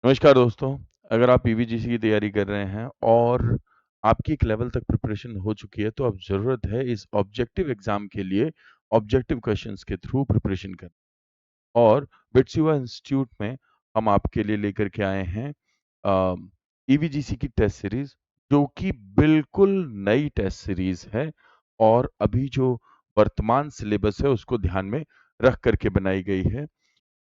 नमस्कार दोस्तों, अगर आप पीवीजीसी की तैयारी कर रहे हैं और आपकी एक लेवल तक प्रिपरेशन हो चुकी है, तो अब ज़रूरत है इस ऑब्जेक्टिव एग्ज़ाम के लिए ऑब्जेक्टिव क्वेश्चंस के थ्रू प्रिपरेशन करने। और बिट्स युवा इंस्टीट्यूट में हम आपके लिए लेकर के आए हैं अ, ईवीजीसी की टेस्ट सीरीज़, जो कि बिल्कुल नई टेस्ट सीरीज़ है और अभी जो वर्तमान सिलेबस है, उसको ध्यान में रख कर के बनाई गई है।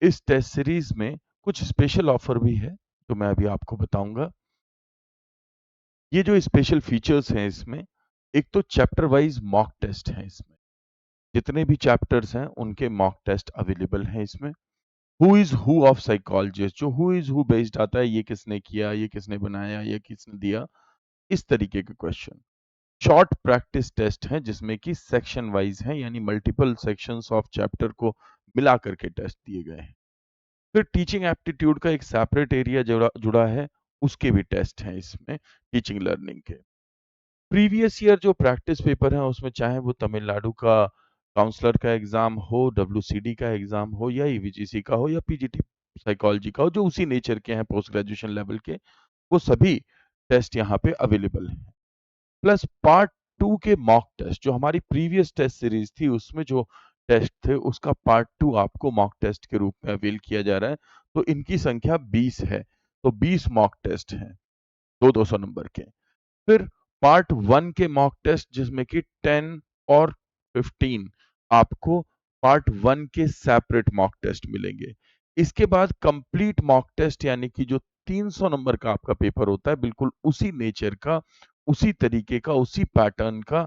इस टेस्ट सीरीज में कुछ स्पेशल ऑफर भी है, तो मैं अभी आपको बताऊंगा। ये जो स्पेशल फीचर्स हैं इसमें, एक तो चैप्टर वाइज मॉक टेस्ट है इसमें। जितने भी चैप्टर्स हैं उनके मॉक टेस्ट अवेलेबल हैं इसमें। Who is who of psychologist, जो हु इज हु बेस्ड आता है, ये किसने किया, ये किसने बनाया, ये किसने दिया, इस तरीके के क्वेश्चन। शॉर्ट प्रैक्टिस टेस्ट हैं जिसमें कि सेक्शन वाइज हैं, यानी मल्टीपल सेक्शंस ऑफ चैप्टर को मिला करके टेस्ट दिए गए हैं। फिर टीचिंग एप्टीट्यूड का एक सेपरेट एरिया जुड़ा जुड़ा है, उसके भी टेस्ट हैं इसमें टीचिंग लर्निंग के। प्रीवियस ईयर जो प्रैक्टिस पेपर है उसमें, चाहे वो तमिलनाडु का काउंसलर का एग्जाम हो, डब्ल्यूसीडी का एग्जाम हो, या ईवीजीसी का हो, या पीजीटी साइकोलॉजी का हो, जो उसी नेचर के हैं पोस्ट ग्रेजुएशन लेवल के, वो सभी टेस्ट यहाँ पे अवेलेबल हैं। प्लस पार्ट 2 के मॉक टेस्ट, जो हमारी प्रीवियस टेस्ट सीरीज थी उसमें जो टेस्ट थे, उसका पार्ट 2 आपको मॉक टेस्ट के रूप में अवेल किया जा रहा है। तो इनकी संख्या 20 है, तो 20 मॉक टेस्ट हैं, 200 नंबर के। फिर पार्ट 1 के मॉक टेस्ट, जिसमें कि 10 और 15 आपको पार्ट 1 के सेपरेट मॉक टेस्ट मिलेंगे। इसके बाद कंप्लीट मॉक टेस्ट, यानी कि जो 300 नंबर का आपका पेपर होता है, बिल्कुल उसी नेचर का, उसी तरीके का, उसी पैटर्न का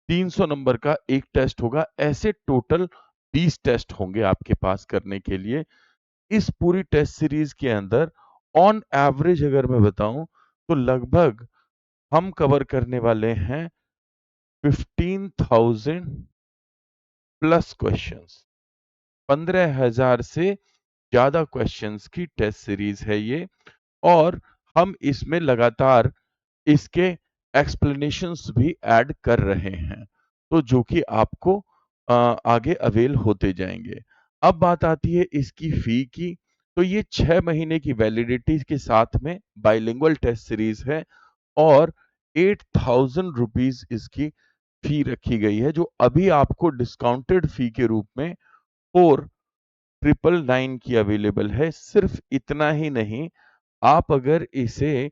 300 नंबर का एक टेस्ट होगा। ऐसे टोटल 20 टेस्ट होंगे आपके पास करने के लिए। इस पूरी टेस्ट सीरीज के अंदर ऑन एवरेज अगर मैं बताऊं, तो लगभग हम कवर करने वाले हैं 15,000 प्लस क्वेश्चंस। 15,000 से ज्यादा क्वेश्चंस की टेस्ट सीरीज है ये। और हम इसमें लगातार इसके एक्सप्लेनेशंस भी ऐड कर रहे हैं, तो जो कि आपको आगे अवेल होते जाएंगे। अब बात आती है इसकी फी की। तो ये 6 महीने की वैलिडिटी के साथ में बाइलिंगुअल टेस्ट सीरीज है और 8,000 रुपीज इसकी फी रखी गई है, जो अभी आपको डिस्काउंटेड फी के रूप में 4,999 की अवेलेबल है। सिर्फ इतना ही नहीं, आप अगर इसे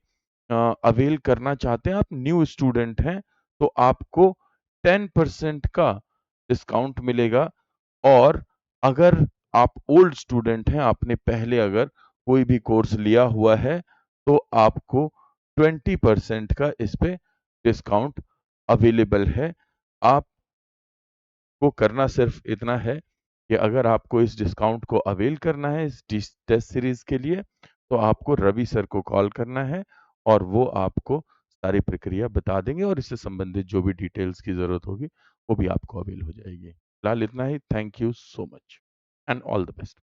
अवेल करना चाहते हैं, आप न्यू स्टूडेंट हैं, तो आपको 10% का डिस्काउंट मिलेगा। और अगर आप ओल्ड स्टूडेंट हैं, आपने पहले अगर कोई भी कोर्स लिया हुआ है, तो आपको 20% का इस पे डिस्काउंट अवेलेबल है। आपको करना सिर्फ इतना है कि अगर आपको इस डिस्काउंट को अवेल करना है इस टेस्ट सीरीज के लिए, तो आपको रवि सर को कॉल करना है और वो आपको सारी प्रक्रिया बता देंगे और इससे संबंधित जो भी डिटेल्स की जरूरत होगी वो भी आपको अवेल हो जाएगी। फिलहाल इतना ही। Thank you so much and all the best.